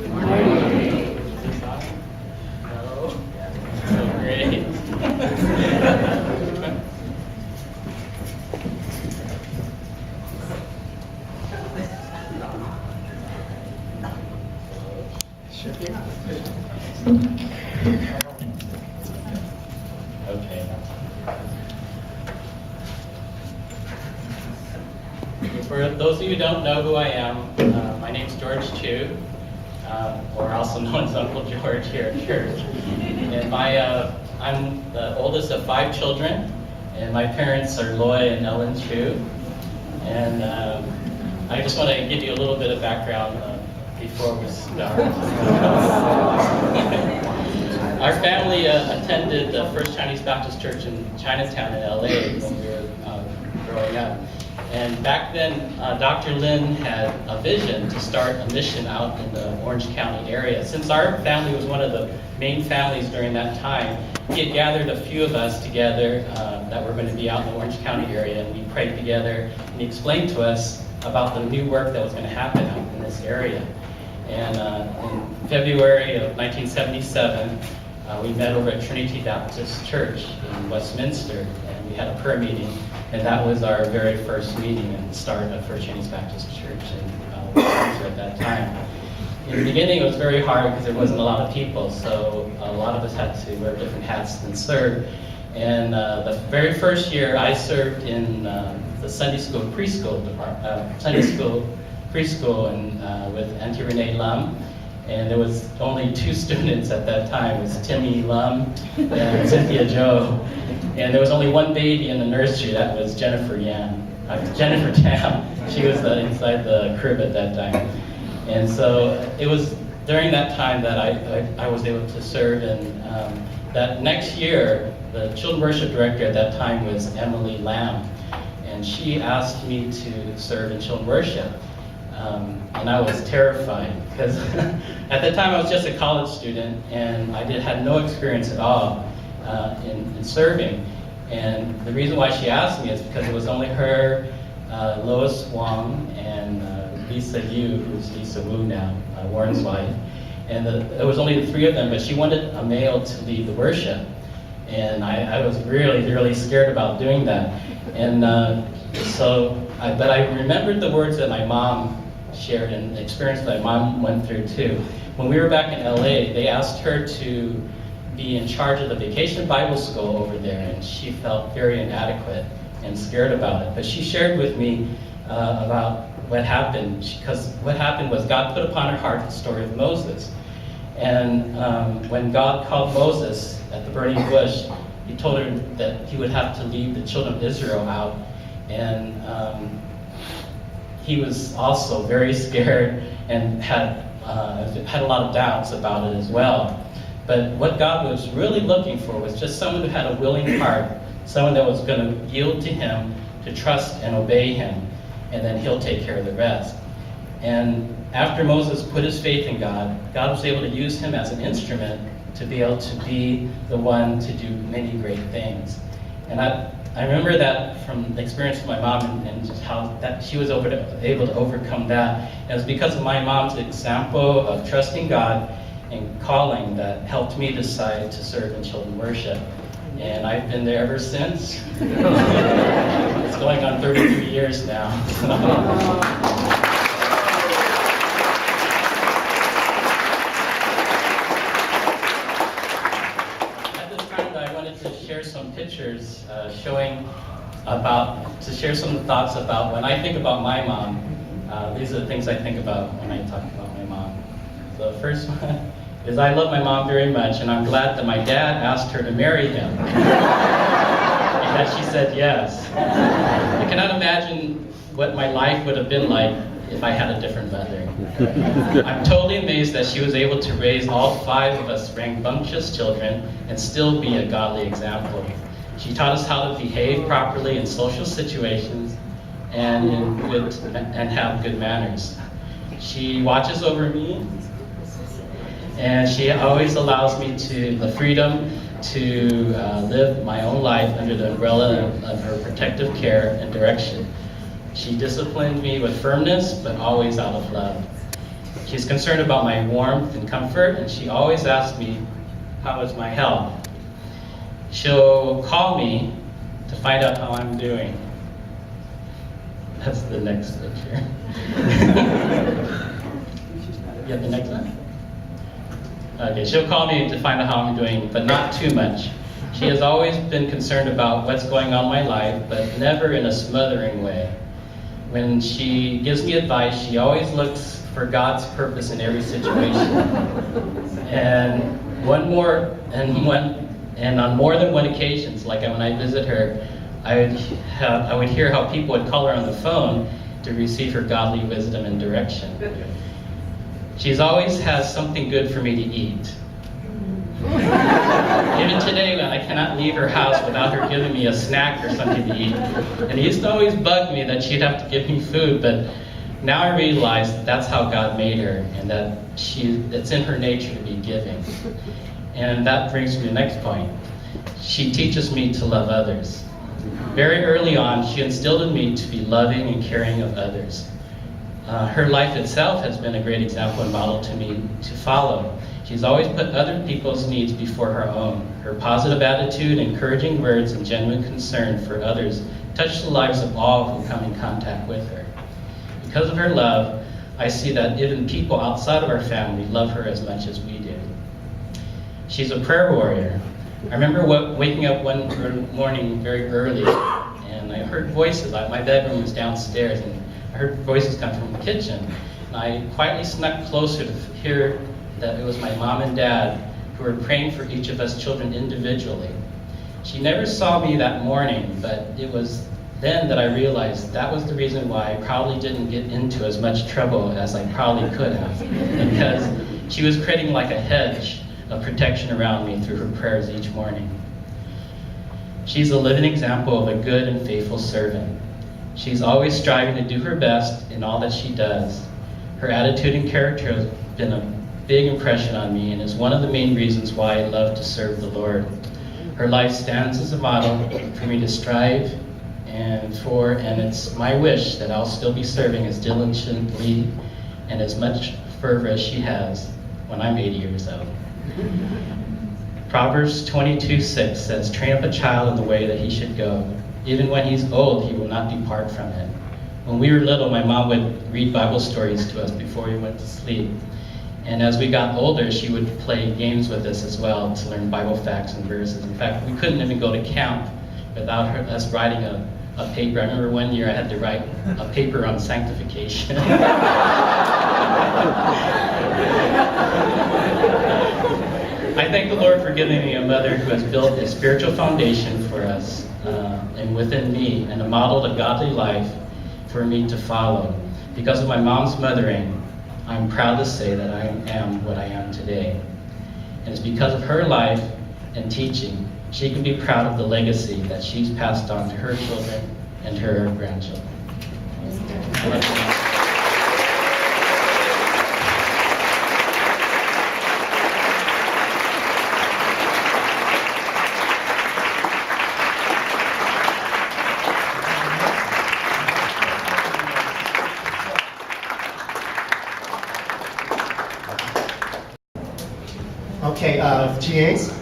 Morning. Is this on? No? Oh, great. Okay. For those of you who don't know who I am, my name's George Chu, or also known as Uncle George here at church. And I'm the oldest of 5 children, and my parents are Loy and Ellen Chu. And I just want to give you a little bit of background before we start. Our family attended the First Chinese Baptist Church in Chinatown in LA when we were growing up. And back then, Dr. Lin had a vision to start a mission out in the Orange County area. Since our family was one of the main families during that time, he had gathered a few of us together that were going to be out in the Orange County area, and we prayed together, and he explained to us about the new work that was going to happen out in this area. And in February of 1977, we met over at Trinity Baptist Church in Westminster, and we had a prayer meeting. And that was our very first meeting and the start of First Chinese Baptist Church in at that time. In the beginning, it was very hard because there wasn't a lot of people, so a lot of us had to wear different hats and serve. And the very first year, I served in the Sunday school preschool department, and with Auntie Renee Lum. And there was only 2 students at that time. It was Timmy Lum and Cynthia Joe. And there was only 1 baby in the nursery. That was Jennifer Tam. She was inside the crib at that time. And so it was during that time that I was able to serve. And that next year, the children worship director at that time was Emily Lamb. And she asked me to serve in children worship. And I was terrified because at the time I was just a college student and I had no experience at all in serving. And the reason why she asked me is because it was only her, Lois Wong, and Lisa Yu, who's Lisa Wu now, Warren's wife. And there was only the 3 of them, but she wanted a male to lead the worship. And I was really, really scared about doing that. And but I remembered the words that my mom shared and the experience that my mom went through too. When we were back in LA, they asked her to be in charge of the vacation Bible school over there, and she felt very inadequate and scared about it. But she shared with me about what happened, because what happened was God put upon her heart the story of Moses. And when God called Moses at the burning bush, he told her that he would have to lead the children of Israel out. And he was also very scared and had a lot of doubts about it as well. But what God was really looking for was just someone who had a willing heart, someone that was going to yield to him, to trust and obey him, and then he'll take care of the rest. And after Moses put his faith in God, God was able to use him as an instrument to be able to be the one to do many great things. And I remember that from the experience with my mom and just how that she was able to overcome that. And it was because of my mom's example of trusting God and calling that helped me decide to serve in children worship. And I've been there ever since. It's going on 33 years now. Share some pictures share some thoughts about when I think about my mom. These are the things I think about when I talk about my mom. So the first one is I love my mom very much, and I'm glad that my dad asked her to marry him. And that she said yes. I cannot imagine what my life would have been like if I had a different mother. I'm totally amazed that she was able to raise all 5 of us rambunctious children and still be a godly example. She taught us how to behave properly in social situations and have good manners. She watches over me, and she always allows me the freedom to live my own life under the umbrella of her protective care and direction. She disciplined me with firmness, but always out of love. She's concerned about my warmth and comfort, and she always asks me, how is my health? She'll call me to find out how I'm doing. That's the next picture. You have the next one? Okay, she'll call me to find out how I'm doing, but not too much. She has always been concerned about what's going on in my life, but never in a smothering way. When she gives me advice, she always looks for God's purpose in every situation. And on more than one occasions, like when I visit her, I would hear how people would call her on the phone to receive her godly wisdom and direction. She's always has something good for me to eat. Even today, when I cannot leave her house without her giving me a snack or something to eat. And it used to always bug me that she'd have to give me food, but now I realize that's how God made her, and that it's in her nature to be giving. And that brings me to the next point. She teaches me to love others. Very early on, she instilled in me to be loving and caring of others. Her life itself has been a great example and model to me to follow. She's always put other people's needs before her own. Her positive attitude, encouraging words, and genuine concern for others touch the lives of all who come in contact with her. Because of her love, I see that even people outside of our family love her as much as we do. She's a prayer warrior. I remember waking up one morning very early, and I heard voices. My bedroom was downstairs, and I heard voices come from the kitchen. And I quietly snuck closer to hear that it was my mom and dad who were praying for each of us children individually. She never saw me that morning, but it was then that I realized that was the reason why I probably didn't get into as much trouble as I probably could have, because she was creating like a hedge of protection around me through her prayers each morning. She's a living example of a good and faithful servant. She's always striving to do her best in all that she does. Her attitude and character has been a big impression on me and is one of the main reasons why I love to serve the Lord. Her life stands as a model for me to strive and it's my wish that I'll still be serving as diligently and as much fervor as she has when I'm 80 years old. Proverbs 22:6 says, "Train up a child in the way that he should go. Even when he's old, he will not depart from it." When we were little, my mom would read Bible stories to us before we went to sleep. And as we got older, she would play games with us as well to learn Bible facts and verses. In fact, we couldn't even go to camp without us writing a paper. I remember one year I had to write a paper on sanctification. I thank the Lord for giving me a mother who has built a spiritual foundation for us and within me, and a model of godly life for me to follow. Because of my mom's mothering, I'm proud to say that I am what I am today. And it's because of her life and teaching, she can be proud of the legacy that she's passed on to her children and her grandchildren. Okay, GAs,